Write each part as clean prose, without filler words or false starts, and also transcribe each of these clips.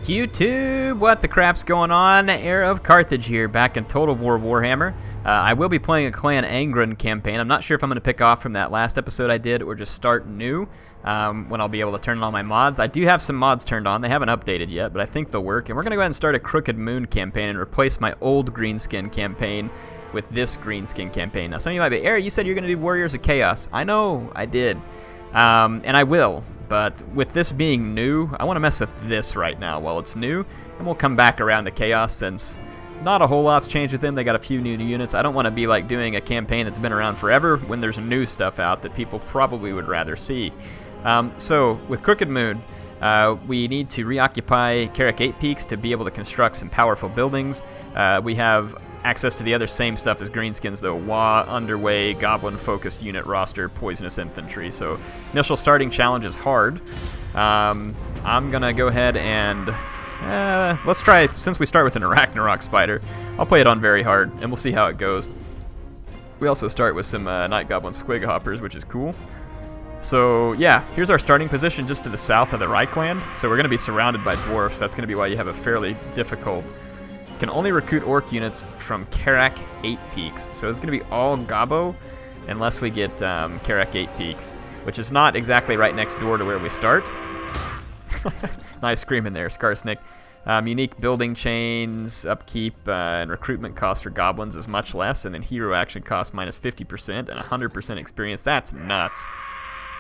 YouTube, what the crap's going on? HeirofCarthage here, back in Total War Warhammer. I will be playing a Clan Angren campaign. I'm not sure if I'm going to pick off from that last episode I did or just start new when I'll be able to turn on all my mods. I do have some mods turned on. They haven't updated yet, but I think they'll work. And we're going to go ahead and start a Crooked Moon campaign and replace my old Greenskin campaign with this Greenskin campaign. Now, some of you might be, Eric, you said you're going to do Warriors of Chaos. I know, I did. And I will. But with this being new, I want to mess with this right now while it's new, and we'll come back around to Chaos since not a whole lot's changed with them. They got a few new units. I don't want to be like doing a campaign that's been around forever when there's new stuff out that people probably would rather see. So with Crooked Moon, we need to reoccupy Karak 8 Peaks to be able to construct some powerful buildings. We have access to the other same stuff as Greenskins, though. Waaagh, underway, goblin-focused unit roster, poisonous infantry. So initial starting challenge is hard. I'm going to go ahead and let's try, since we start with an Arachnarok Spider, I'll play it on very hard, and we'll see how it goes. We also start with some Night Goblin Squig Hoppers, which is cool. So yeah, here's our starting position just to the south of the Reichland. So we're going to be surrounded by dwarfs. That's going to be why you have a fairly difficult. Can only recruit orc units from Karak 8 Peaks. So it's going to be all Gobbo unless we get Karak 8 Peaks, which is not exactly right next door to where we start. Nice screaming there, Skarsnik. Unique building chains, upkeep, and recruitment cost for goblins is much less, and then hero action cost minus 50% and 100% experience. That's nuts.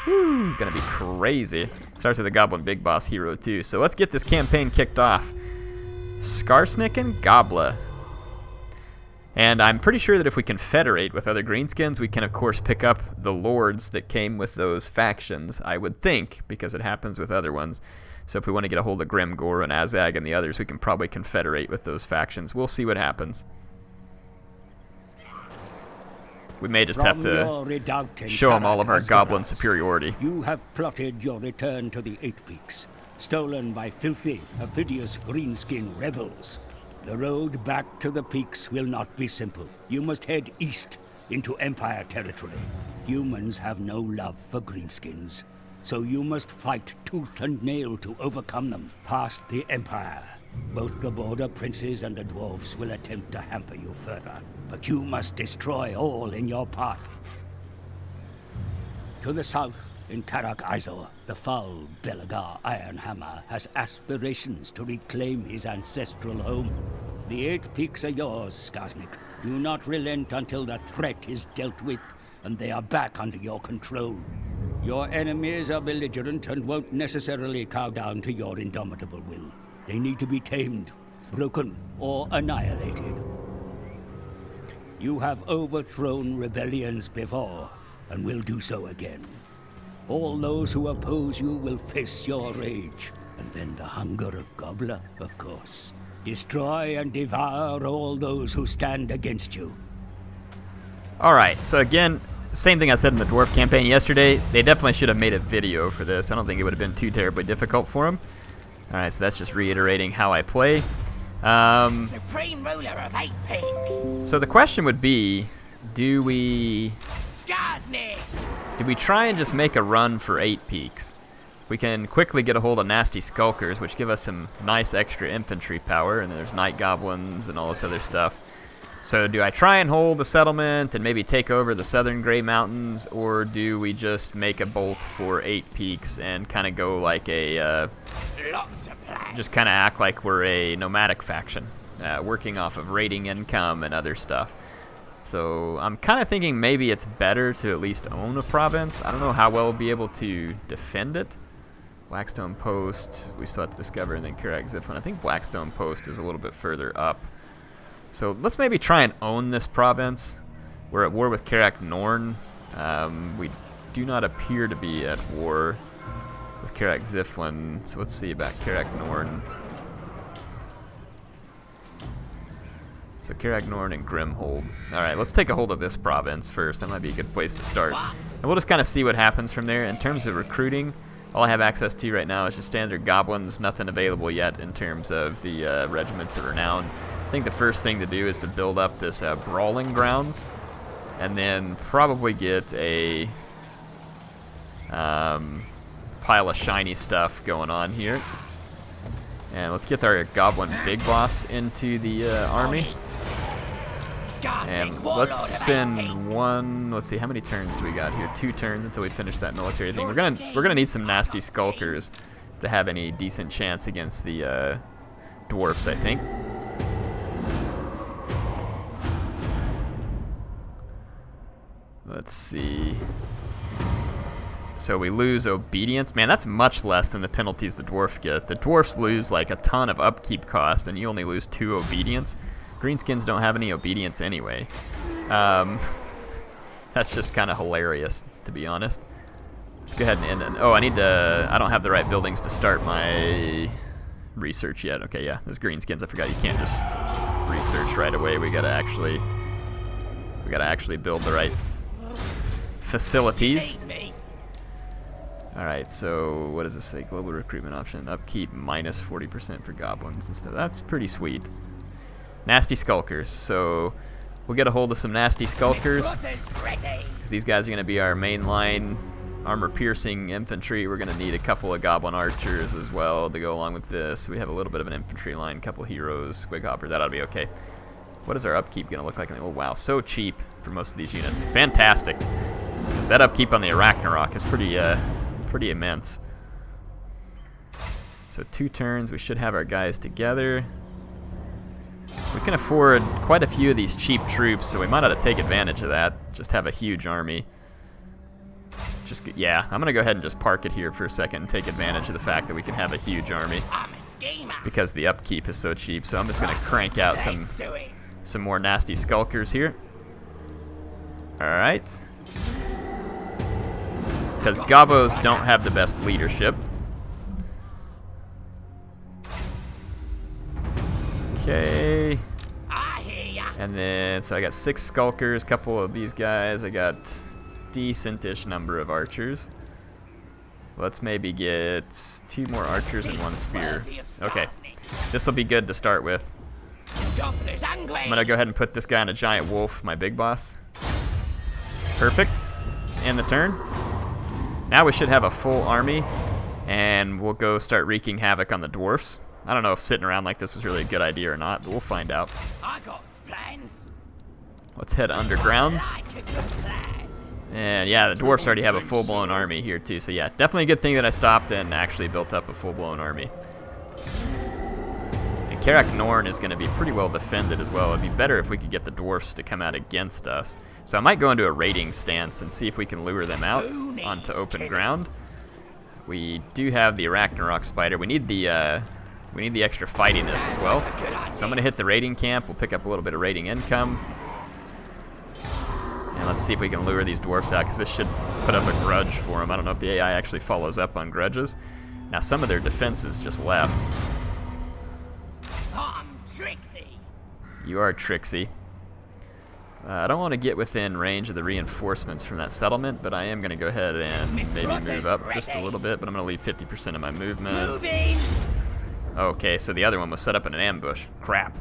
Woo, gonna be crazy. Starts with a goblin big boss hero too. So let's get this campaign kicked off. Skarsnik and Gobla. And I'm pretty sure that if we confederate with other Greenskins, we can of course pick up the lords that came with those factions, I would think, because it happens with other ones. So if we want to get a hold of Grimgor and Azag and the others, we can probably confederate with those factions. We'll see what happens. We may just have to show them all of our goblin superiority. You have plotted your return to the Eight Peaks, stolen by filthy, perfidious greenskin rebels. The road back to the peaks will not be simple. You must head east into Empire territory. Humans have no love for greenskins, so you must fight tooth and nail to overcome them. Past the Empire, both the border princes and the dwarfs will attempt to hamper you further, but you must destroy all in your path. To the south, in Karak Izor, the foul Belagar Ironhammer has aspirations to reclaim his ancestral home. The Eight Peaks are yours, Skarsnik. Do not relent until the threat is dealt with and they are back under your control. Your enemies are belligerent and won't necessarily cow down to your indomitable will. They need to be tamed, broken, or annihilated. You have overthrown rebellions before, and will do so again. All those who oppose you will face your rage, and then the hunger of Gobla, of course. Destroy and devour all those who stand against you. Alright, so again, same thing I said in the Dwarf campaign yesterday. They definitely should have made a video for this. I don't think it would have been too terribly difficult for them. Alright, so that's just reiterating how I play. Supreme ruler of 8 Peaks. So the question would be, do we try and just make a run for 8 Peaks? We can quickly get a hold of nasty skulkers, which give us some nice extra infantry power, and then there's night goblins and all this other stuff. So do I try and hold the settlement and maybe take over the southern Grey Mountains, or do we just make a bolt for 8 Peaks and kind of go like a just kind of act like we're a nomadic faction, working off of raiding income and other stuff? So I'm kind of thinking maybe it's better to at least own a province. I don't know how well we'll be able to defend it. Blackstone Post, we still have to discover, and then Karak Ziflin. I think Blackstone Post is a little bit further up. So let's maybe try and own this province. We're at war with Karak Norn. We do not appear to be at war with Karak Ziflin. So let's see about Karak Norn. So Karak Norn and Grimhold. Alright, let's take a hold of this province first. That might be a good place to start. And we'll just kind of see what happens from there. In terms of recruiting, all I have access to right now is just standard goblins. Nothing available yet in terms of the regiments of renown. I think the first thing to do is to build up this brawling grounds, and then probably get a pile of shiny stuff going on here. And let's get our goblin big boss into the army. And let's spend one. Let's see, how many turns do we got here? 2 turns until we finish that military thing. We're gonna need some nasty skulkers to have any decent chance against the dwarfs, I think. Let's see. So we lose obedience. Man, that's much less than the penalties the dwarf get. The dwarfs lose like a ton of upkeep cost, and you only lose 2 obedience. Greenskins don't have any obedience anyway. That's just kind of hilarious, to be honest. Let's go ahead and end it. Oh, I don't have the right buildings to start my research yet. Okay, yeah, this Greenskins, I forgot you can't just research right away. We gotta actually build the right facilities. Alright, so what does this say? Global recruitment option. Upkeep minus 40% for goblins and stuff. That's pretty sweet. Nasty skulkers. So we'll get a hold of some nasty skulkers, because these guys are going to be our mainline armor-piercing infantry. We're going to need a couple of goblin archers as well to go along with this. We have a little bit of an infantry line, a couple heroes, squig hopper. That ought to be okay. What is our upkeep going to look like? Oh, wow, so cheap for most of these units. Fantastic. Because that upkeep on the Ragnarok is pretty immense. So 2 turns, we should have our guys together. We can afford quite a few of these cheap troops, so we might ought to take advantage of that. Just have a huge army. Yeah, I'm gonna go ahead and just park it here for a second and take advantage of the fact that we can have a huge army, because the upkeep is so cheap. So I'm just gonna crank out some more nasty skulkers here. Alright. Because Gobos don't have the best leadership. Okay. And then, so I got 6 skulkers, couple of these guys. I got decent-ish number of archers. Let's maybe get 2 more archers and 1 spear. Okay. This will be good to start with. I'm going to go ahead and put this guy on a giant wolf, my big boss. Perfect. Let's end the turn. Now we should have a full army, and we'll go start wreaking havoc on the dwarfs. I don't know if sitting around like this is really a good idea or not, but we'll find out. Let's head undergrounds. And yeah, the dwarfs already have a full-blown army here too, so yeah, definitely a good thing that I stopped and actually built up a full-blown army. And Karak Norn is going to be pretty well defended as well. It'd be better if we could get the dwarfs to come out against us. So I might go into a raiding stance and see if we can lure them out onto open ground. We do have the Ragnarok spider. We need the extra fightiness as well. So I'm going to hit the raiding camp. We'll pick up a little bit of raiding income. And let's see if we can lure these dwarfs out, because this should put up a grudge for them. I don't know if the AI actually follows up on grudges. Now some of their defenses just left. I'm Trixie. You are Trixie. I don't want to get within range of the reinforcements from that settlement, but I am going to go ahead and maybe move up just a little bit, but I'm going to leave 50% of my movement. Okay, so the other one was set up in an ambush. Crap.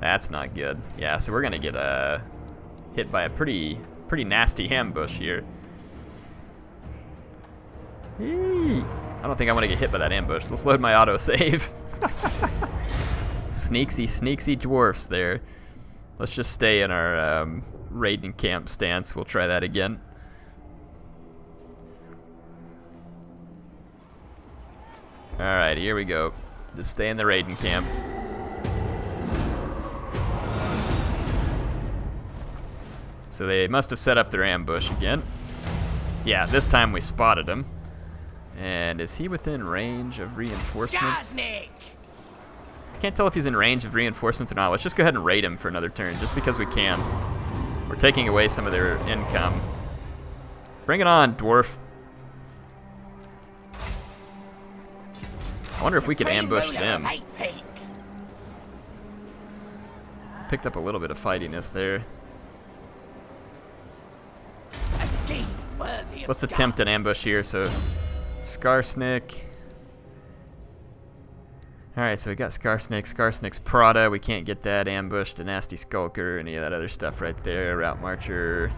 That's not good. Yeah, so we're going to get hit by a pretty nasty ambush here. Eee. I don't think I want to get hit by that ambush. Let's load my autosave. Sneaksy dwarfs there. Let's just stay in our raiding camp stance. We'll try that again. Alright, here we go. Just stay in the raiding camp. So they must have set up their ambush again. Yeah, this time we spotted him. And is he within range of reinforcements? Skarsnik! I can't tell if he's in range of reinforcements or not. Let's just go ahead and raid him for another turn, just because we can. We're taking away some of their income. Bring it on, dwarf. I wonder if we could ambush them. Picked up a little bit of fightiness there. Let's attempt an ambush here. So, Skarsnik. Alright, so we got Skarsnik's Prada. We can't get that ambushed. A nasty skulker, any of that other stuff right there. Route Marcher.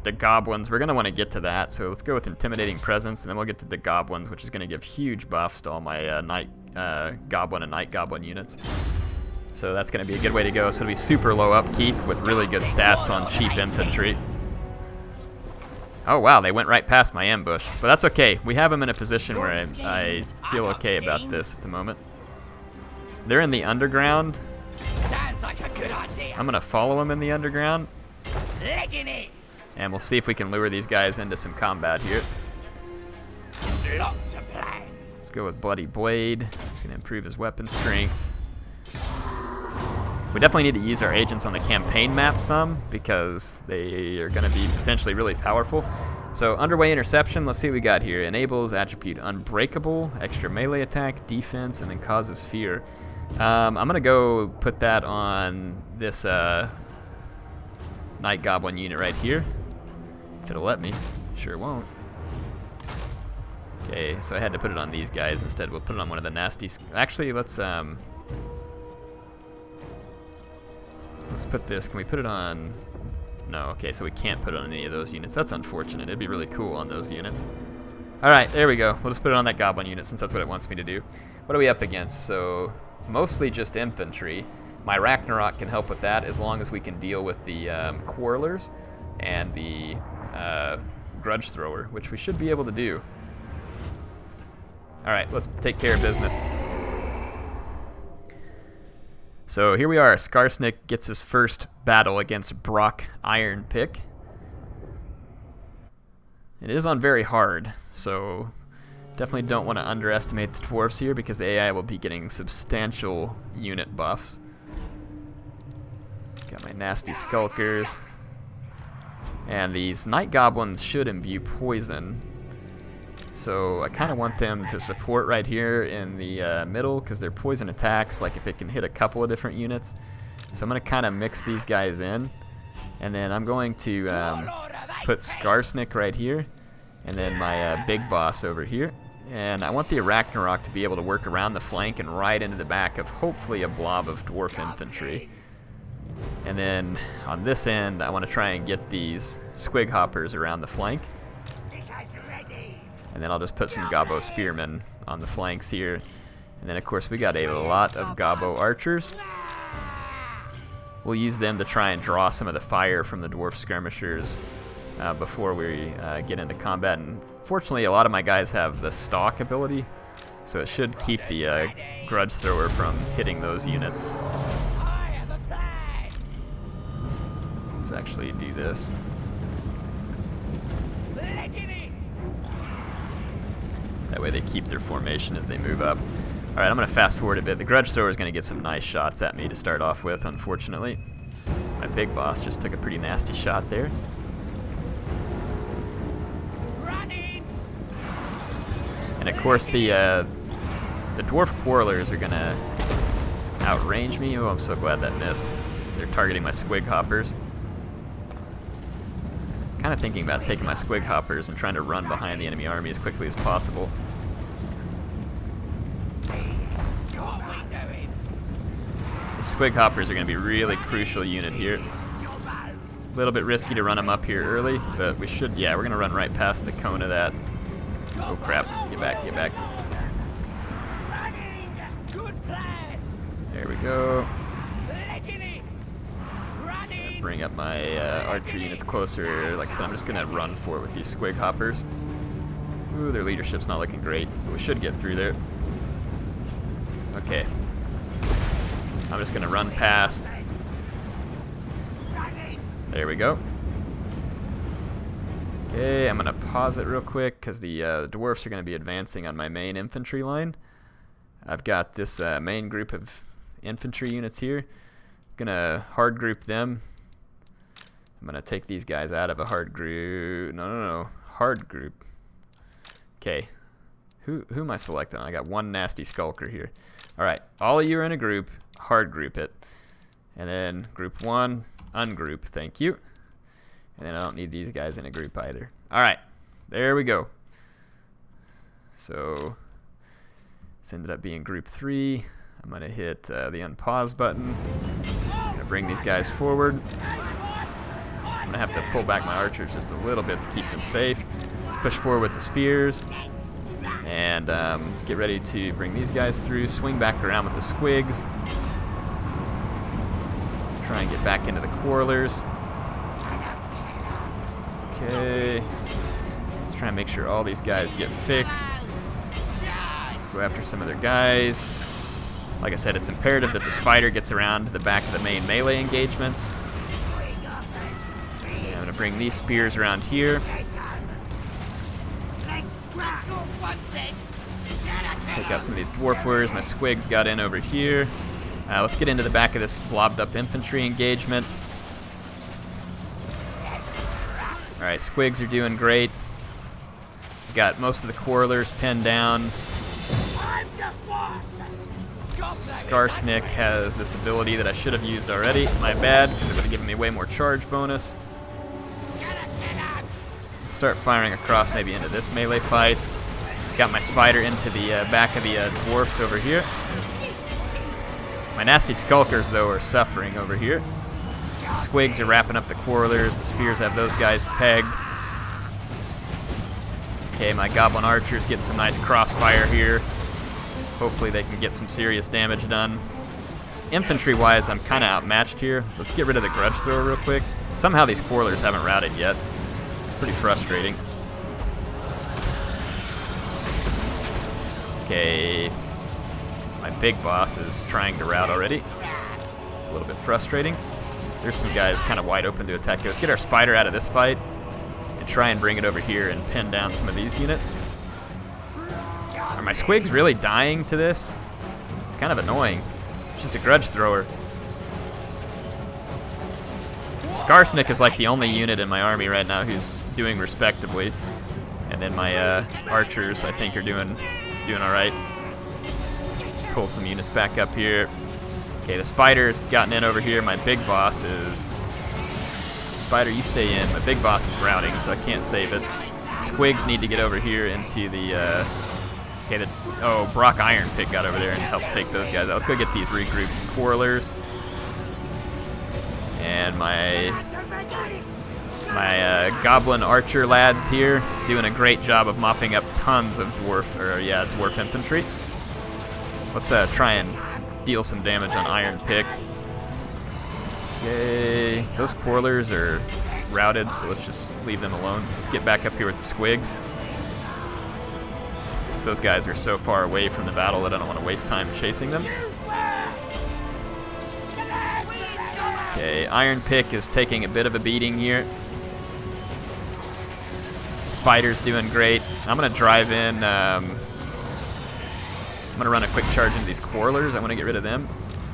the goblins. We're going to want to get to that, so let's go with intimidating presence, and then we'll get to the goblins, which is going to give huge buffs to all my night goblin and night goblin units. So that's going to be a good way to go. So it'll be super low upkeep with really good stats on cheap infantry. Oh wow, they went right past my ambush, but that's okay. We have them in a position where I feel okay about this at the moment. They're in the underground. Sounds like a good idea. I'm going to follow them in the underground. Legging it. And we'll see if we can lure these guys into some combat here. Lots of plans. Let's go with Bloody Blade. He's going to improve his weapon strength. We definitely need to use our agents on the campaign map some, because they are going to be potentially really powerful. So underway interception, let's see what we got here. Enables attribute unbreakable, extra melee attack, defense, and then causes fear. I'm going to go put that on this Night Goblin unit right here. If it'll let me. Sure won't. Okay, so I had to put it on these guys instead. We'll put it on one of the nasty... Actually, let's put this. Can we put it on... No, okay, so we can't put it on any of those units. That's unfortunate. It'd be really cool on those units. Alright, there we go. We'll just put it on that Goblin unit since that's what it wants me to do. What are we up against? So, mostly just infantry. My Ragnarok can help with that as long as we can deal with the Quarrelers and the Grudge Thrower, which we should be able to do. Alright, let's take care of business. So here we are. Skarsnik gets his first battle against Brock Ironpick. It is on very hard, so definitely don't want to underestimate the dwarfs here because the AI will be getting substantial unit buffs. Got my nasty skulkers. And these night goblins should imbue poison. So I kind of want them to support right here in the middle because they're poison attacks, like if it can hit a couple of different units. So I'm going to kind of mix these guys in. And then I'm going to put Skarsnik right here. And then my big boss over here. And I want the Ragnarok to be able to work around the flank and right into the back of hopefully a blob of dwarf infantry. And then on this end, I want to try and get these squig hoppers around the flank. And then I'll just put some Gobbo spearmen on the flanks here. And then of course we got a lot of Gobbo archers. We'll use them to try and draw some of the fire from the dwarf skirmishers before we get into combat. And fortunately a lot of my guys have the stalk ability, so it should keep the grudge thrower from hitting those units. Let's actually do this. That way they keep their formation as they move up. Alright, I'm going to fast forward a bit. The grudge thrower is going to get some nice shots at me to start off with, unfortunately. My big boss just took a pretty nasty shot there. Running. And of course the dwarf quarrelers are going to outrange me. Oh, I'm so glad that missed. They're targeting my squig hoppers. Kind of thinking about taking my squig hoppers and trying to run behind the enemy army as quickly as possible. The squig hoppers are going to be a really crucial unit here. A little bit risky to run them up here early, but we should, yeah, we're going to run right past the cone of that. Oh crap, get back, get back. There we go. Bring up my archer units closer. Like I said, I'm just going to run for it with these squig hoppers. Ooh, their leadership's not looking great, but we should get through there. Okay. I'm just going to run past. There we go. Okay, I'm going to pause it real quick because the dwarfs are going to be advancing on my main infantry line. I've got this main group of infantry units here. I'm going to hard group them. I'm going to take these guys out of a hard group. No. Hard group. Okay. Who am I selecting? I got one nasty skulker here. Alright. All of you are in a group. Hard group it. And then group one, ungroup. Thank you. And then I don't need these guys in a group either. Alright. There we go. So, this ended up being group 3. I'm going to hit the unpause button. I'm going to bring these guys forward. I'm gonna have to pull back my archers just a little bit to keep them safe. Let's push forward with the spears. And let's get ready to bring these guys through. Swing back around with the squigs. Try and get back into the quarrelers. Okay. Let's try and make sure all these guys get fixed. Let's go after some of their guys. Like I said, it's imperative that the spider gets around to the back of the main melee engagements. And I'm going to bring these spears around here. Let's take out some of these dwarf warriors. My squigs got in over here. Let's get into the back of this blobbed up infantry engagement. Alright, squigs are doing great. Got most of the quarrelers pinned down. Skarsnik has this ability that I should have used already. My bad, because it would have given me way more charge bonus. Let's start firing across maybe into this melee fight. Got my spider into the back of the dwarfs over here. My nasty skulkers, though, are suffering over here. Squigs are wrapping up the quarrelers. The spears have those guys pegged. Okay, my goblin archers getting some nice crossfire here. Hopefully they can get some serious damage done. Infantry-wise, I'm kind of outmatched here. So let's get rid of the grudge thrower real quick. Somehow these quarrelers haven't routed yet. It's pretty frustrating. Okay. My big boss is trying to rout already. It's a little bit frustrating. There's some guys kind of wide open to attack. Let's get our spider out of this fight and try and bring it over here and pin down some of these units. Are my squigs really dying to this? It's kind of annoying. It's just a grudge thrower. Skarsnik is like the only unit in my army right now who's doing respectably. And then my archers, I think, are doing alright. Pull some units back up here. Okay, the spider's gotten in over here. My big boss is... Spider, you stay in. My big boss is routing, so I can't save it. Squigs need to get over here into the... Okay, oh, Brock Iron Pick got over there and helped take those guys out. Let's go get these regrouped quarrelers. And my goblin archer lads here doing a great job of mopping up tons of dwarf infantry. Let's try and deal some damage on Iron Pick. Okay, those quarrelers are routed, so let's just leave them alone. Let's get back up here with the squigs. So those guys are so far away from the battle that I don't want to waste time chasing them. Okay, Iron Pick is taking a bit of a beating here. Spider's doing great. I'm going to drive in... I'm going to run a quick charge into these quarrelers. I want to get rid of them.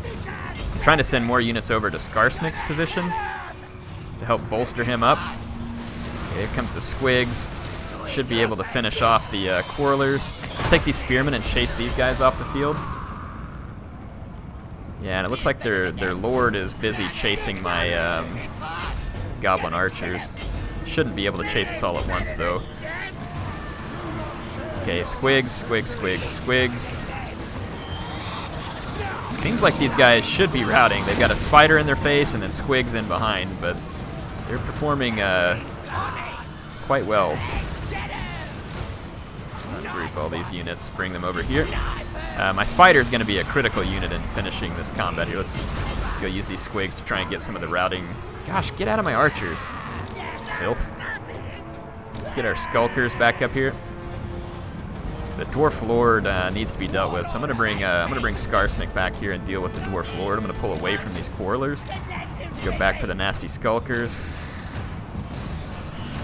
I'm trying to send more units over to Skarsnik's position to help bolster him up. Okay, here comes the squigs. Should be able to finish off the quarrelers. Let's take these spearmen and chase these guys off the field. Yeah, and it looks like their lord is busy chasing my goblin archers. Shouldn't be able to chase us all at once, though. Okay, squigs, squigs, squigs, squigs. Seems like these guys should be routing. They've got a spider in their face and then squigs in behind, but they're performing quite well. Group all these units, bring them over here. My spider is going to be a critical unit in finishing this combat here. Let's go use these squigs to try and get some of the routing. Gosh, get out of my archers. Filth. Let's get our skulkers back up here. The dwarf lord needs to be dealt with, so I'm gonna bring Skarsnik back here and deal with the dwarf lord. I'm gonna pull away from these quarrelers. Let's go back to the nasty skulkers,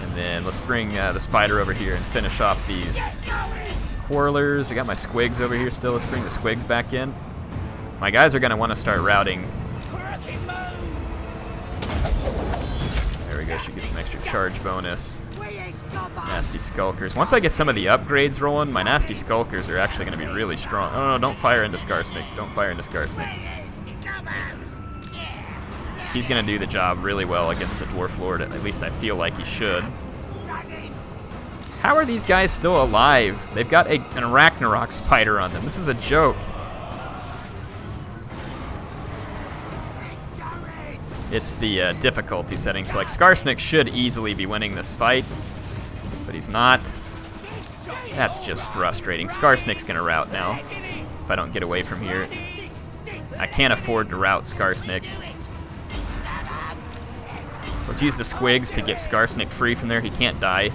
and then let's bring the spider over here and finish off these quarrelers. I got my squigs over here still. Let's bring the squigs back in. My guys are gonna want to start routing. There we go. Should get some extra charge bonus. Nasty skulkers. Once I get some of the upgrades rolling, my nasty skulkers are actually going to be really strong. Oh, no, don't fire into Skarsnik. Don't fire into Skarsnik. He's going to do the job really well against the dwarf lord. At least I feel like he should. How are these guys still alive? They've got an Ragnarok spider on them. This is a joke. It's the difficulty setting. So like Skarsnik should easily be winning this fight, but he's not. That's just frustrating. Skarsnik's gonna rout now if I don't get away from here. I can't afford to rout Skarsnik. Let's use the squigs to get Skarsnik free from there. He can't die.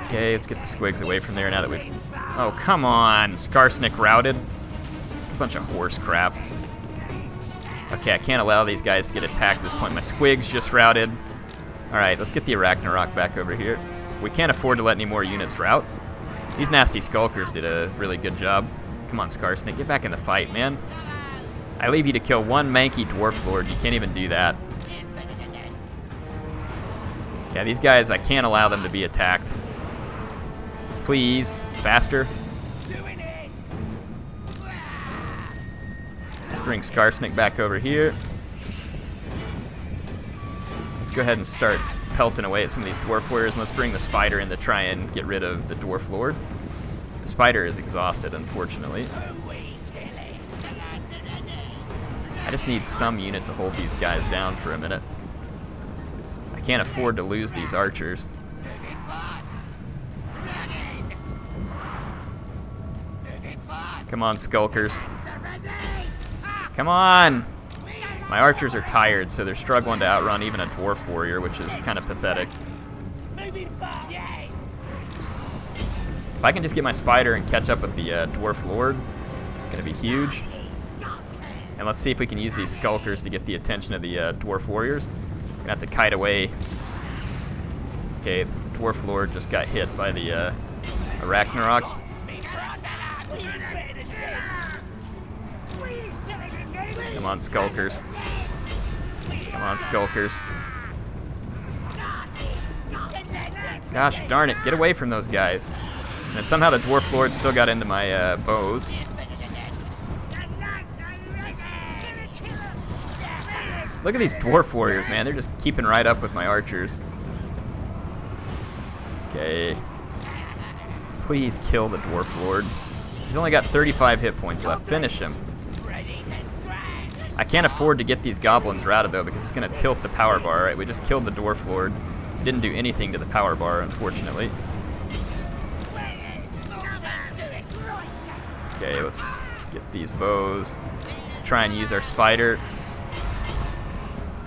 Okay, let's get the squigs away from there now that we've... Oh, come on. Skarsnik routed. A bunch of horse crap. Okay, I can't allow these guys to get attacked at this point. My squigs just routed. Alright, let's get the Ragnarok back over here. We can't afford to let any more units rout. These nasty skulkers did a really good job. Come on, Skarsnik, get back in the fight, man. I leave you to kill one manky dwarf lord. You can't even do that. Yeah, these guys, I can't allow them to be attacked. Please, faster. Let's bring Skarsnik back over here. Let's go ahead and start pelting away at some of these dwarf warriors, and let's bring the spider in to try and get rid of the dwarf lord. The spider is exhausted, unfortunately. I just need some unit to hold these guys down for a minute. I can't afford to lose these archers. Come on, skulkers. Come on! My archers are tired, so they're struggling to outrun even a dwarf warrior, which is kind of pathetic. If I can just get my spider and catch up with the dwarf lord, it's going to be huge. And let's see if we can use these skulkers to get the attention of the dwarf warriors. We're going to have to kite away. Okay, the dwarf lord just got hit by the Ragnarok. Come on, skulkers. Come on, skulkers. Gosh darn it, get away from those guys. And somehow the dwarf lord still got into my bows. Look at these dwarf warriors, man. They're just keeping right up with my archers. Okay. Please kill the dwarf lord. He's only got 35 hit points left. Finish him. I can't afford to get these goblins routed, though, because it's going to tilt the power bar. Right, we just killed the dwarf lord. Didn't do anything to the power bar, unfortunately. Okay, let's get these bows. Try and use our spider.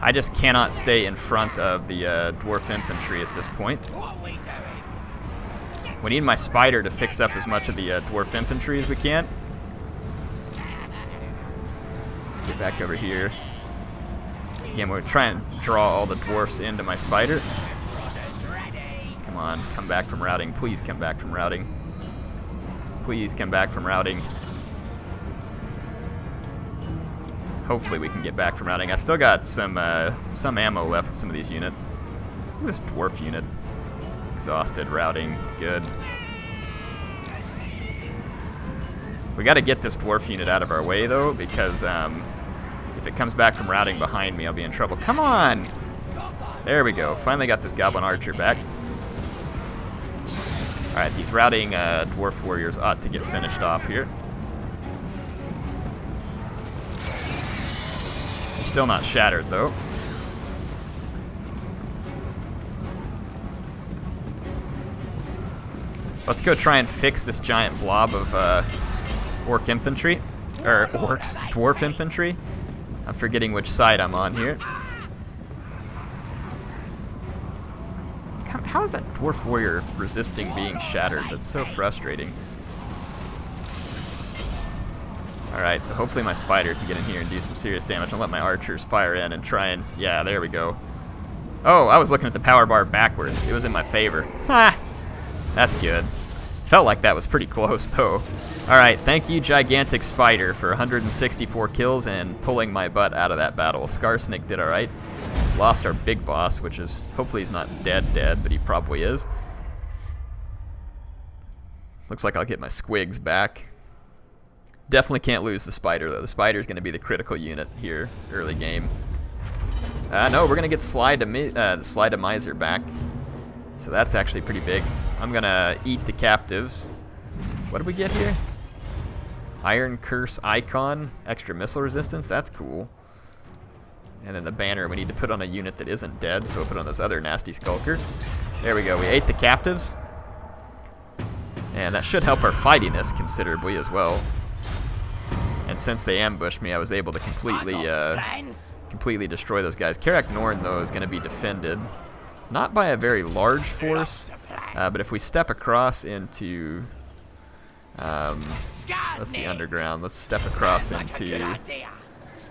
I just cannot stay in front of the dwarf infantry at this point. We need my spider to fix up as much of the dwarf infantry as we can. Let's get back over here. Again, we're trying to draw all the dwarfs into my spider. Come on, come back from routing. Please come back from routing. Please come back from routing. Hopefully we can get back from routing. I still got some ammo left with some of these units. Look at this dwarf unit. Exhausted, routing, good. We got to get this dwarf unit out of our way, though, because if it comes back from routing behind me, I'll be in trouble. Come on! There we go. Finally got this goblin archer back. Alright, these routing dwarf warriors ought to get finished off here. They're still not shattered, though. Let's go try and fix this giant blob of orc infantry. Or orcs, dwarf infantry. I'm forgetting which side I'm on here. How is that dwarf warrior resisting being shattered? That's so frustrating. Alright, so hopefully my spider can get in here and do some serious damage. I'll let my archers fire in and try and... Yeah, there we go. Oh, I was looking at the power bar backwards. It was in my favor. Ha! That's good. Felt like that was pretty close, though. Alright, thank you, Gigantic Spider, for 164 kills and pulling my butt out of that battle. Skarsnik did alright. Lost our big boss, which is... Hopefully he's not dead, but he probably is. Looks like I'll get my squigs back. Definitely can't lose the spider, though. The spider's going to be the critical unit here, early game. No, we're going to get Slide of Miser back. So that's actually pretty big. I'm going to eat the captives. What did we get here? Iron Curse Icon. Extra missile resistance. That's cool. And then the banner we need to put on a unit that isn't dead, so we'll put on this other nasty skulker. There we go, we ate the captives. And that should help our fightiness considerably as well. And since they ambushed me, I was able to completely destroy those guys. Karak Norn, though, is going to be defended. Not by a very large force, but if we step across into... that's the underground. Let's step across into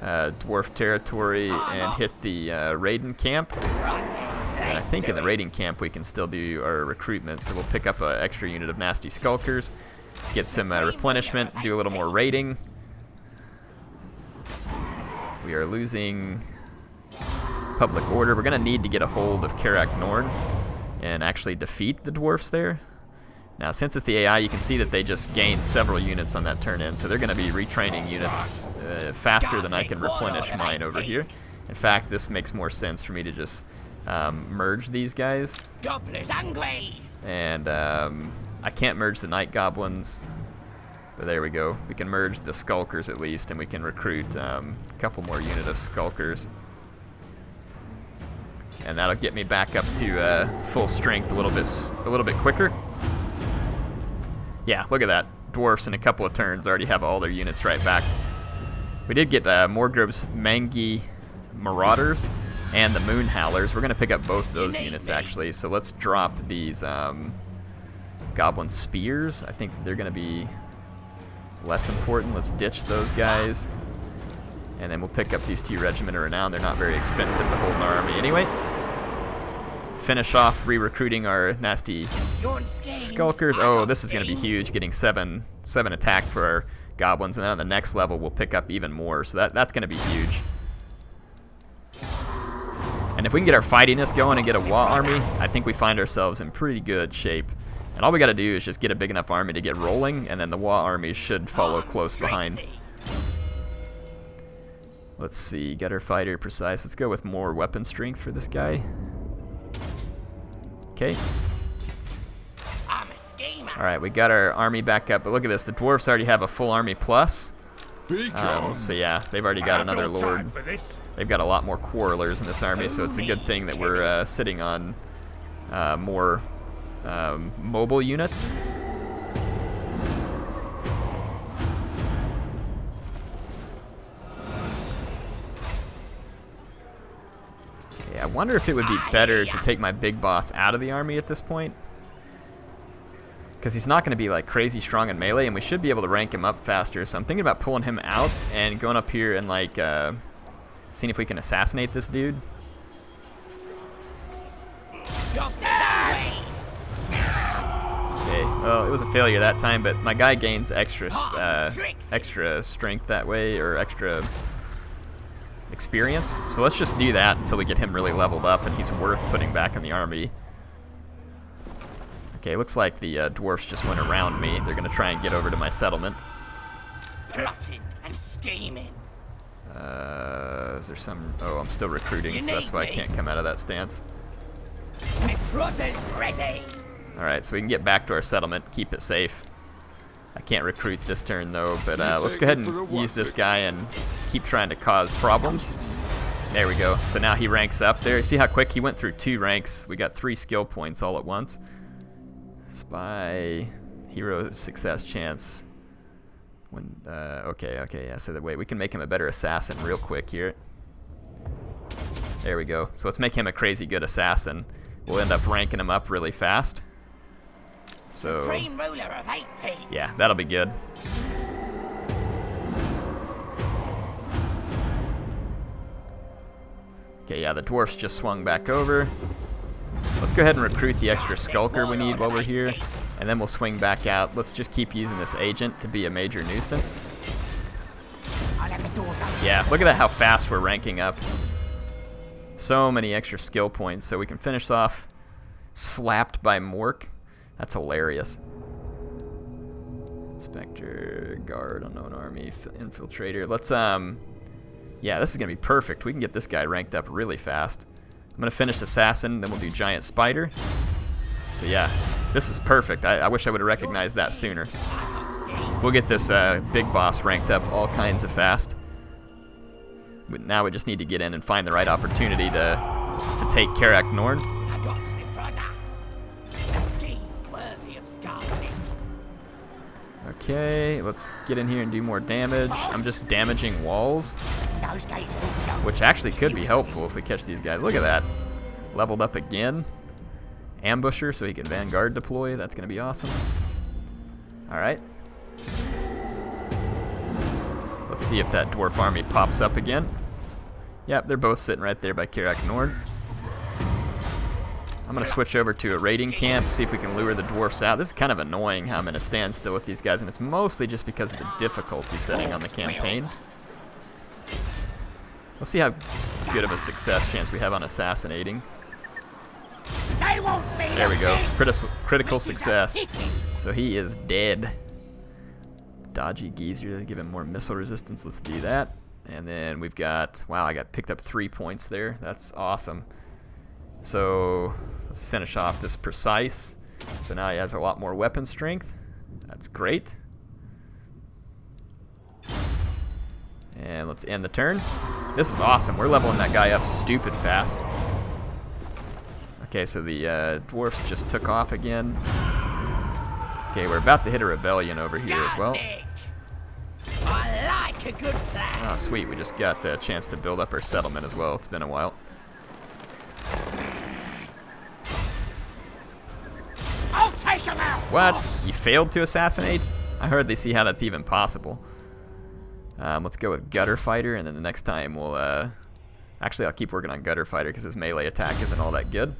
dwarf territory and hit the raiding camp. And I think in the raiding camp we can still do our recruitment, so we'll pick up an extra unit of nasty skulkers, get some replenishment, do a little more raiding. We are losing public order. We're going to need to get a hold of Karak Norn and actually defeat the dwarfs there. Now, since it's the AI, you can see that they just gained several units on that turn-in, so they're going to be retraining units faster than I can replenish mine over here. In fact, this makes more sense for me to just merge these guys. And I can't merge the night goblins, but there we go. We can merge the skulkers at least, and we can recruit a couple more units of skulkers. And that'll get me back up to full strength a little bit quicker. Yeah, look at that. Dwarfs in a couple of turns already have all their units right back. We did get Morgrove's Mangi Marauders and the Moon Howlers. We're going to pick up both those units, actually. So let's drop these Goblin Spears. I think they're going to be less important. Let's ditch those guys. And then we'll pick up these 2 Regiment of Renown. They're not very expensive to hold in our army anyway. Finish off re-recruiting our nasty skulkers. Oh, this is going to be huge, getting 7 attack for our goblins, and then on the next level we'll pick up even more, so that's going to be huge. And if we can get our fightiness going and get a Waaagh army, I think we find ourselves in pretty good shape. And all we got to do is just get a big enough army to get rolling, and then the Waaagh army should follow close behind. Let's see, get our fighter precise. Let's go with more weapon strength for this guy. Okay. Alright, we got our army back up, but look at this, the dwarfs already have a full army plus. So yeah, they've already got another lord. They've got a lot more quarrelers in this army, so it's a good thing that we're sitting on more mobile units. I wonder if it would be better to take my big boss out of the army at this point, because he's not going to be like crazy strong in melee, and we should be able to rank him up faster. So I'm thinking about pulling him out and going up here and like seeing if we can assassinate this dude. Okay, well, it was a failure that time, but my guy gains extra strength that way, or extra experience. So let's just do that until we get him really leveled up and he's worth putting back in the army. Okay, looks like the dwarfs just went around me. They're going to try and get over to my settlement. Plotting and scheming. Is there some... Oh, I'm still recruiting, so that's why I can't come out of that stance. Recruiters ready. Alright, so we can get back to our settlement, keep it safe. I can't recruit this turn though, but let's go ahead and use this guy and keep trying to cause problems. There we go. So now he ranks up there. See how quick he went through 2 ranks? We got 3 skill points all at once. Spy, hero success chance. When okay, yeah. So that way we can make him a better assassin real quick here. There we go. So let's make him a crazy good assassin. We'll end up ranking him up really fast. So, Supreme ruler of 8 peaks. Yeah, that'll be good. Okay, yeah, the dwarfs just swung back over. Let's go ahead and recruit the extra skulker we need while we're here, and then we'll swing back out. Let's just keep using this agent to be a major nuisance. Yeah, look at that, how fast we're ranking up. So many extra skill points, so we can finish off slapped by Mork. That's hilarious. Inspector, guard, unknown army, infiltrator. Let's, yeah, this is going to be perfect. We can get this guy ranked up really fast. I'm going to finish assassin, then we'll do giant spider. So yeah, this is perfect. I wish I would have recognized that sooner. We'll get this big boss ranked up all kinds of fast. Now we just need to get in and find the right opportunity to take Karak Norn. I got me brother. A scheme worthy of Skarsnik. Okay, let's get in here and do more damage. I'm just damaging walls, Those gates will go. which actually could be helpful if we catch these guys. Look at that. Leveled up again. Ambusher, so he can Vanguard deploy. That's going to be awesome. Alright. Let's see if that dwarf army pops up again. Yep, they're both sitting right there by Karak Norn. I'm going to switch over to a raiding camp, see if we can lure the dwarfs out. This is kind of annoying how I'm in a standstill with these guys, and it's mostly just because of the difficulty setting on the campaign. Let's see how good of a success chance we have on assassinating. They won't be There we go. defeated. Critical success. So he is dead. Dodgy geezer, give him more missile resistance. Let's do that. And then we've got, wow, I got picked up 3 points there. That's awesome. So let's finish off this precise. So now he has a lot more weapon strength. That's great. And let's end the turn. This is awesome. We're leveling that guy up stupid fast. Okay, so the dwarfs just took off again. Okay, we're about to hit a rebellion over here as well. Skarsnik. I like a good plan. Oh, sweet. We just got a chance to build up our settlement as well. It's been a while. I'll take them out. What? boss. You failed to assassinate? I hardly see how that's even possible. Let's go with Gutter Fighter, and then the next time we'll... Actually, I'll keep working on Gutter Fighter because his melee attack isn't all that good.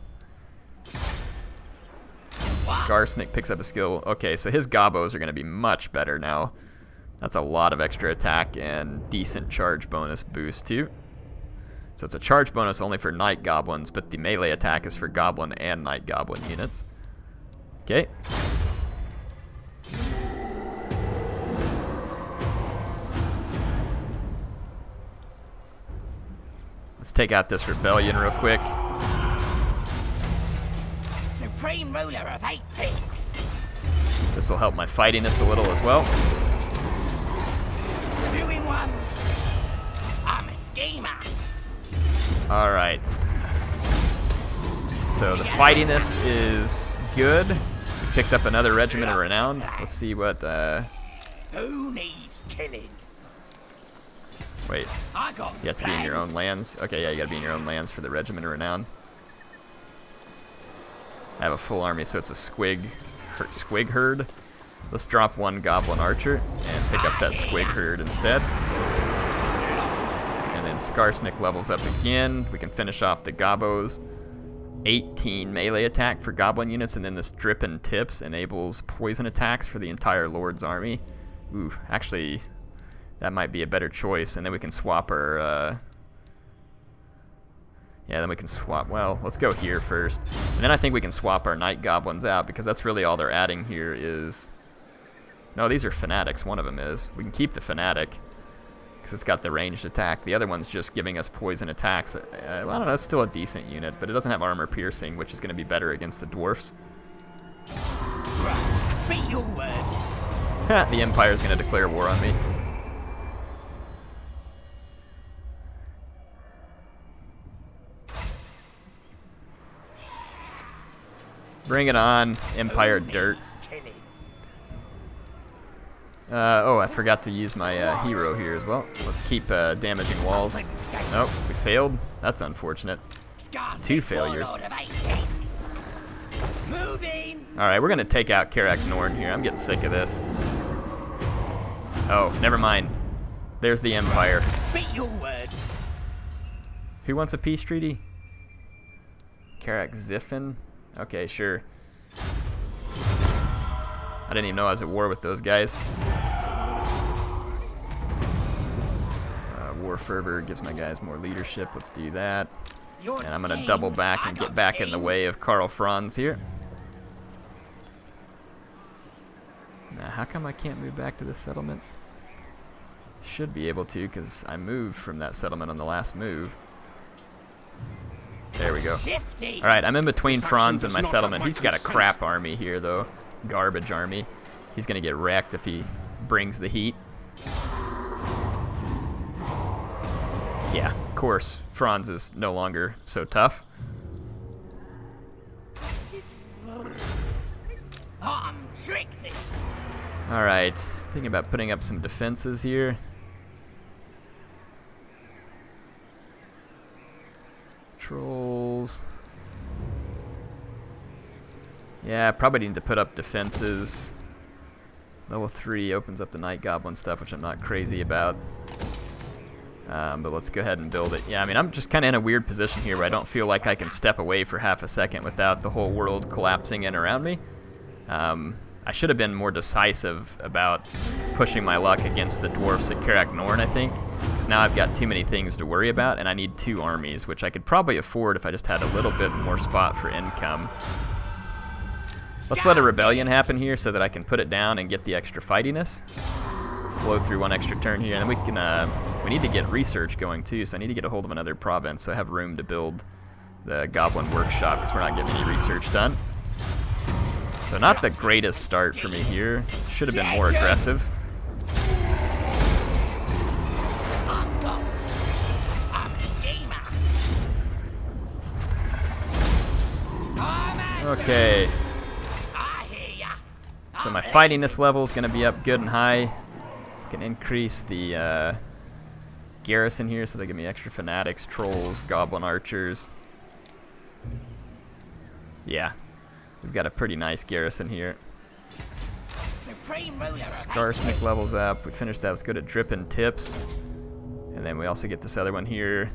Skarsnik picks up a skill. Okay, so his gobos are going to be much better now. That's a lot of extra attack and decent charge bonus boost too. So it's a charge bonus only for Night Goblins, but the melee attack is for Goblin and Night Goblin units. Okay. Let's take out this rebellion real quick. Supreme ruler of 8 peaks. This will help my fightiness a little as well. 2 in 1. I'm a schemer. All right. So the fightiness is good. We picked up another regiment of renown. Let's see what. Who needs killing? Wait, I got you have to be in your own plans. lands. Okay, yeah, you got to be in your own lands for the regiment of renown. I have a full army, so it's a squig herd. Let's drop 1 goblin archer and pick up that squig herd instead. And then Skarsnik levels up again. We can finish off the gobos. 18 melee attack for goblin units, and then this drippin' tips enables poison attacks for the entire lord's army. Ooh, actually, that might be a better choice. And then we can swap our yeah, then we can swap. Well, let's go here first. And then I think we can swap our Night Goblins out, because that's really all they're adding here is... No, these are Fanatics. One of them is. We can keep the Fanatic, because it's got the ranged attack. The other one's just giving us poison attacks. I don't know, it's still a decent unit, but it doesn't have armor piercing, which is going to be better against the dwarfs. Right, speak your words. The Empire's going to declare war on me. Bring it on, Empire Who dirt. needs killing? Oh, I forgot to use my hero here as well. Let's keep damaging walls. Nope, we failed. That's unfortunate. Skarsnik, 2 failures. warlord of 8 peaks. Moving. Alright, we're going to take out Karak Norn here. I'm getting sick of this. Oh, never mind. There's the Empire. Speak your words. Who wants a peace treaty? Karak Ziffin? Okay, sure. I didn't even know I was at war with those guys. War Fervor gives my guys more leadership. Let's do that. Your And I'm going to schemes, double back I and got get back in the schemes. way of Karl Franz here. Now, how come I can't move back to this settlement? Should be able to, because I moved from that settlement on the last move. There we go. Shifty. Alright, I'm in between This Franz action and my does not settlement. have my He's got a consent. crap army here, though. Garbage army. He's going to get wrecked if he brings the heat. Yeah, of course, Franz is no longer so tough. Trixie. Alright, thinking about putting up some defenses here. Trolls. Yeah, probably need to put up defenses. Level 3 opens up the Night Goblin stuff, which I'm not crazy about. But let's go ahead and build it. Yeah, I mean, I'm just kind of in a weird position here where I don't feel like I can step away for half a second without the whole world collapsing in around me. I should have been more decisive about pushing my luck against the dwarfs at Karak Norn, I think, because now I've got too many things to worry about, and I need 2 armies, which I could probably afford if I just had a little bit more spot for income. Let's let a rebellion happen here so that I can put it down and get the extra fightiness. Blow through 1 extra turn here, and then we can. We need to get research going too, so I need to get a hold of another province so I have room to build the Goblin Workshop because we're not getting any research done. So not the greatest start for me here. Should have been more aggressive. Okay. So my fightiness level is going to be up good and high. I can increase the garrison here so they give me extra fanatics, trolls, goblin archers. Yeah. We've got a pretty nice garrison here. Skarsnik levels up. We finished that. Let's go to Drippin' Tips. And then we also get this other one here.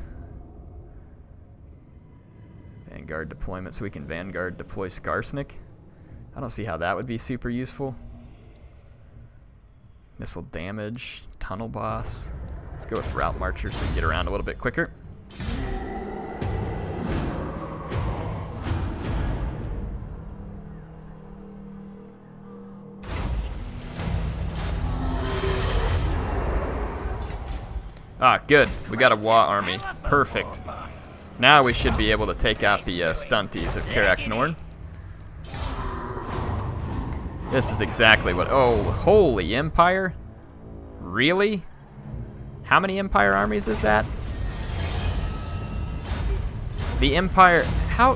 Vanguard deployment, so we can Vanguard deploy Skarsnik. I don't see how that would be super useful. Missile damage, tunnel boss. Let's go with Route Marcher so we can get around a little bit quicker. Ah, good. We got a Waaagh army. Perfect. Now we should be able to take out the stunties of Karak Norn. This is exactly what... Oh, holy Empire? Really? How many Empire armies is that? The Empire... How...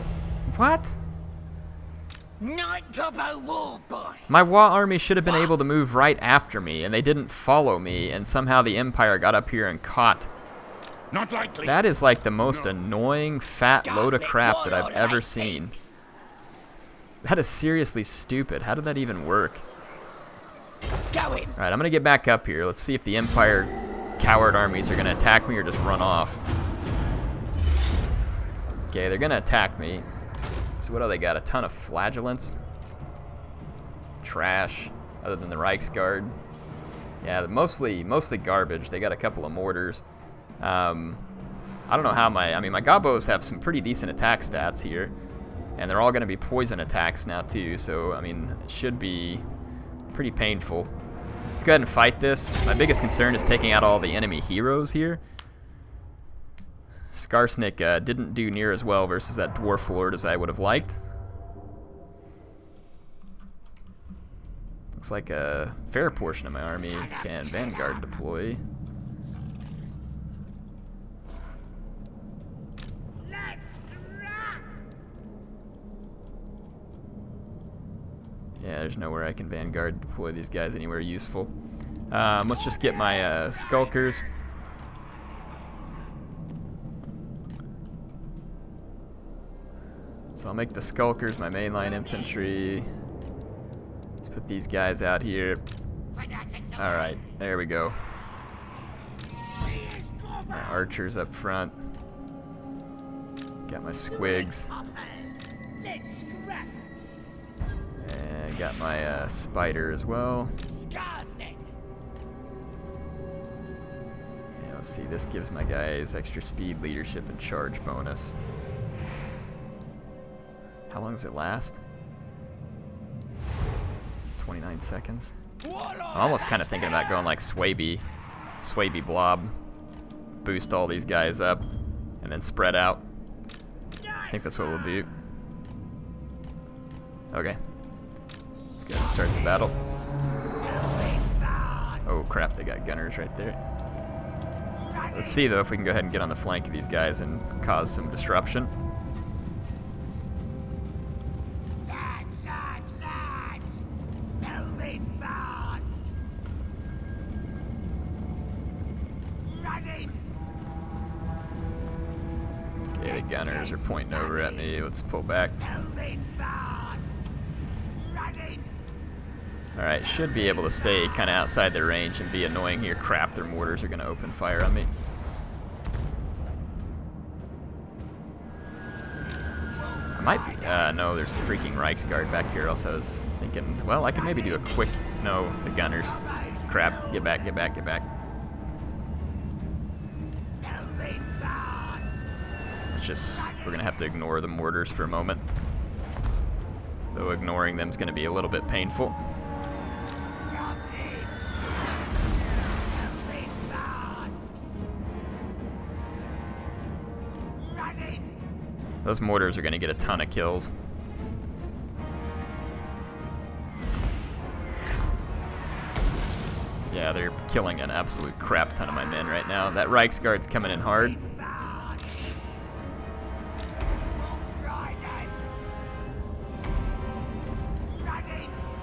What? My Waaagh army should have been able to move right after me, and they didn't follow me, and somehow the Empire got up here and caught. Not likely. That is like the most annoying fat load of crap that I've ever seen. That is seriously stupid. How did that even work? Alright, I'm going to get back up here. Let's see if the Empire coward armies are going to attack me or just run off. Okay, they're going to attack me. So what do they got? A ton of flagellants? Trash, other than the Reichsguard. Yeah, mostly garbage. They got a couple of mortars. I don't know how my Gobos have some pretty decent attack stats here. And they're all going to be poison attacks now too, so I mean, it should be pretty painful. Let's go ahead and fight this. My biggest concern is taking out all the enemy heroes here. Skarsnik didn't do near as well versus that Dwarf Lord as I would have liked. Looks like a fair portion of my army can Vanguard deploy. Yeah, there's nowhere I can Vanguard deploy these guys anywhere useful. Let's just get my Skulkers. So I'll make the Skulkers my mainline infantry. Let's put these guys out here. Alright, there we go. My archers up front. Got my squigs. And got my spider as well. Yeah, let's see, this gives my guys extra speed, leadership, and charge bonus. How long does it last? 29 seconds. I'm almost kind of thinking about going like Swaby Blob. Boost all these guys up and then spread out. I think that's what we'll do. Okay. Let's go ahead and start the battle. Oh crap, they got gunners right there. Let's see, though, if we can go ahead and get on the flank of these guys and cause some disruption. Lads! Moving fast! Running! Okay, the gunners are pointing over at me. Let's pull back. Moving fast! Running! Alright, should be able to stay kind of outside their range and be annoying here. Crap, their mortars are going to open fire on me. I might be... no, there's a freaking Reichsguard back here. Also, I was thinking, well, I could maybe do a quick... No, the gunners. Crap, get back, get back, get back. Moving fast! It's just... We're going to have to ignore the mortars for a moment. Though ignoring them is going to be a little bit painful. Those mortars are going to get a ton of kills. Yeah, they're killing an absolute crap ton of my men right now. That Reichsguard's coming in hard.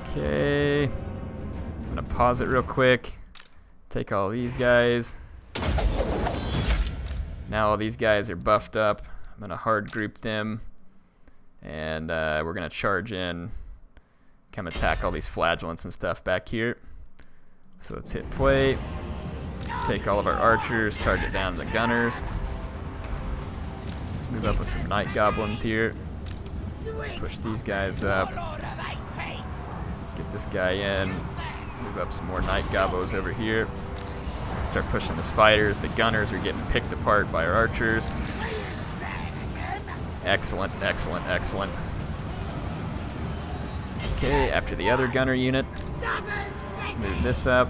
Okay. I'm going to pause it real quick. Take all these guys. Now all these guys are buffed up. I'm going to hard group them, and we're going to charge in, come attack all these flagellants and stuff back here. So let's hit play. Let's take all of our archers, target down the gunners. Let's move up with some night goblins here. Push these guys up. Let's get this guy in. Move up some more night gobos over here. Start pushing the spiders. The gunners are getting picked apart by our archers. Excellent, excellent, excellent. Okay, after the other gunner unit, let's move this up.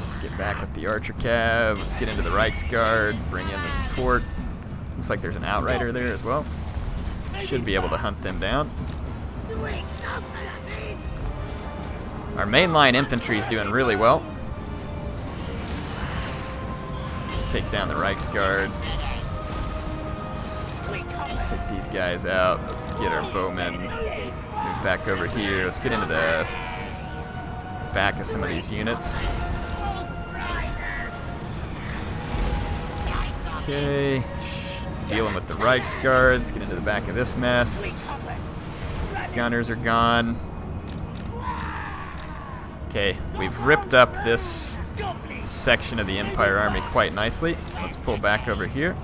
Let's get back with the archer cav. Let's get into the Reichsguard, bring in the support. Looks like there's an outrider there as well. Should be able to hunt them down. Our mainline infantry is doing really well. Let's take down the Reichsguard. Take these guys out. Let's get our bowmen. Move back over here. Let's get into the back of some of these units. Okay. Dealing with the Reichsguard. Let's get into the back of this mess. Gunners are gone. Okay, we've ripped up this section of the Empire Army quite nicely. Let's pull back over here.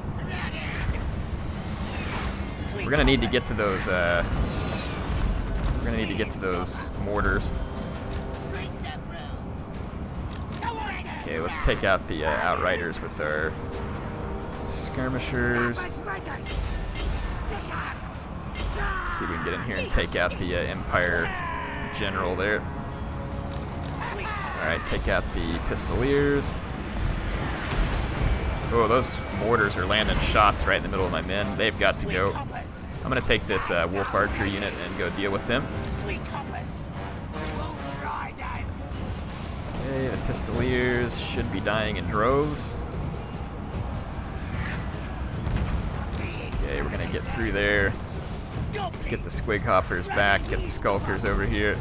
We're gonna need to get to those. Mortars. Okay, let's take out the outriders with our skirmishers. Let's see if we can get in here and take out the Empire general there. All right, take out the pistoliers. Oh, those mortars are landing shots right in the middle of my men. They've got to go. I'm going to take this wolf archer unit and go deal with them. Okay, the pistoliers should be dying in droves. Okay, we're going to get through there. Let's get the squig hoppers back, get the skulkers over here.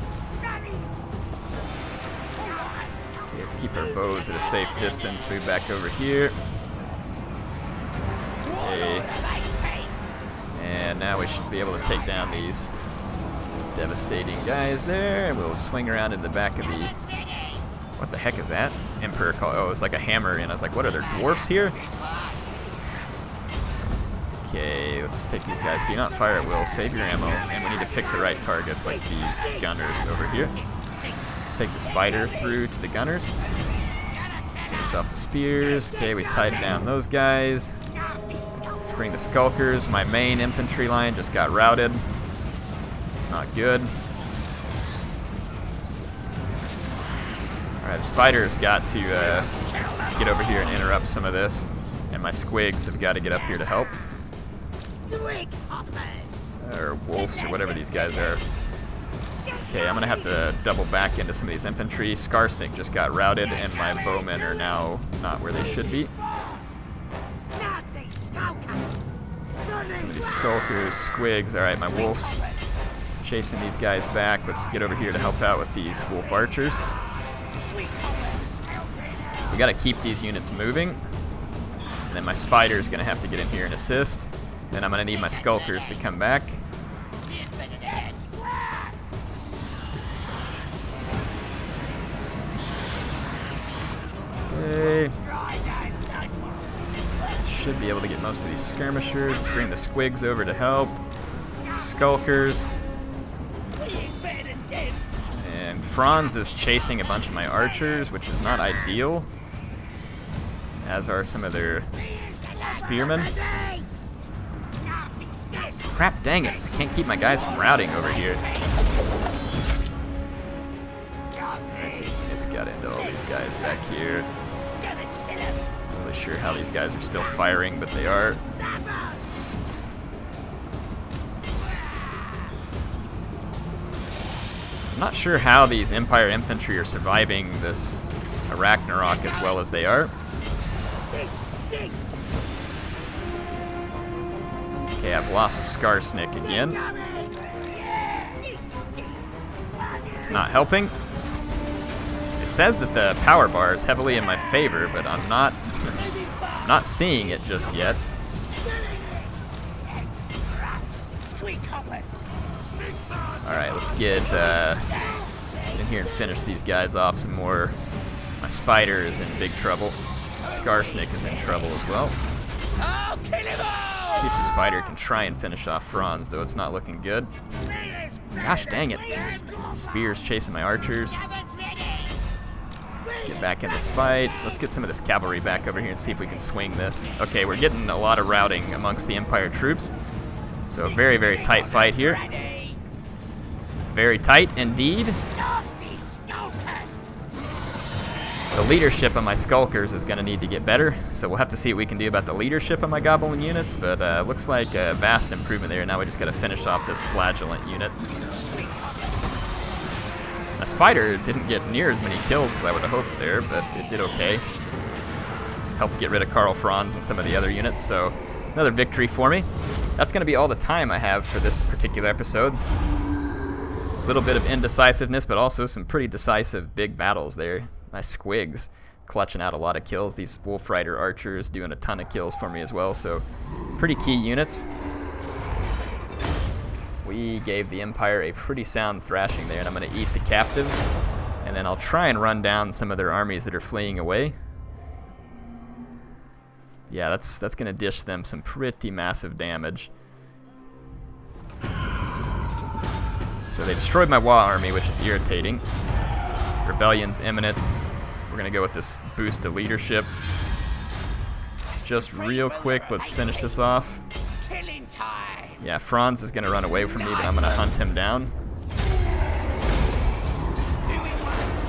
Okay, let's keep our bows at a safe distance, move back over here. Okay. And now we should be able to take down these devastating guys there. And we'll swing around in the back of the... What the heck is that? Emperor call. Oh, it's like a hammer. And I was like, what are there, dwarfs here? Okay, let's take these guys. Do not fire at will. Save your ammo. And we need to pick the right targets like these gunners over here. Let's take the spider through to the gunners. Finish off the spears. Okay, we tied down those guys. Let's bring the skulkers. My main infantry line just got routed. It's not good. Alright, the spiders got to get over here and interrupt some of this. And my squigs have got to get up here to help. Or wolves or whatever these guys are. Okay, I'm going to have to double back into some of these infantry. Skarsnik just got routed, and my bowmen are now not where they should be. Some of these skulkers, squigs. Alright, my wolves chasing these guys back. Let's get over here to help out with these wolf archers. We got to keep these units moving. And then my spider's going to have to get in here and assist. Then I'm going to need my skulkers to come back. Okay. Should be able to get most of these skirmishers. Let's bring the squigs over to help. Skulkers. And Franz is chasing a bunch of my archers, which is not ideal. As are some of their spearmen. Crap, dang it. I can't keep my guys from routing over here. It's got into all these guys back here. Not really sure how these guys are still firing, but they are. I'm not sure how these Empire infantry are surviving this Ragnarok as well as they are. Okay, I've lost Skarsnik again. It's not helping. It says that the power bar is heavily in my favor, but I'm not seeing it just yet. Alright, let's get in here and finish these guys off some more. My spider is in big trouble. Skarsnik is in trouble as well. See if the spider can try and finish off Franz, though it's not looking good. Gosh dang it. Spear's chasing my archers. Let's get back in this fight. Let's get some of this cavalry back over here and see if we can swing this. Okay, we're getting a lot of routing amongst the Empire troops. So a very, very tight fight here. Very tight indeed. The leadership of my skulkers is going to need to get better, so we'll have to see what we can do about the leadership of my goblin units, but looks like a vast improvement there. Now we just got to finish off this flagellant unit. My spider didn't get near as many kills as I would have hoped there, but it did okay. Helped get rid of Karl Franz and some of the other units, so another victory for me. That's going to be all the time I have for this particular episode. A little bit of indecisiveness, but also some pretty decisive big battles there. My squigs clutching out a lot of kills. These Wolf Rider archers doing a ton of kills for me as well, so pretty key units. We gave the Empire a pretty sound thrashing there, and I'm going to eat the captives, and then I'll try and run down some of their armies that are fleeing away. Yeah, that's going to dish them some pretty massive damage. So they destroyed my Waaagh army, which is irritating. Rebellion's imminent. We're going to go with this boost to leadership. Just real quick, let's finish this off. Yeah, Franz is going to run away from me, but I'm going to hunt him down.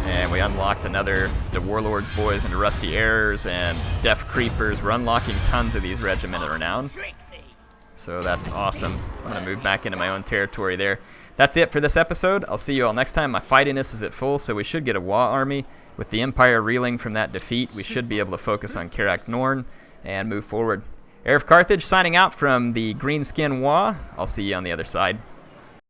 And we unlocked the Warlord's Boys and Rusty Errors and Deaf Creepers. We're unlocking tons of these Regiment of Renown. So that's awesome. I'm going to move back into my own territory there. That's it for this episode. I'll see you all next time. My fightiness is at full, so we should get a Waaagh army. With the Empire reeling from that defeat, we should be able to focus on Karak Norn and move forward. HeirofCarthage signing out from the Greenskin Waaagh. I'll see you on the other side.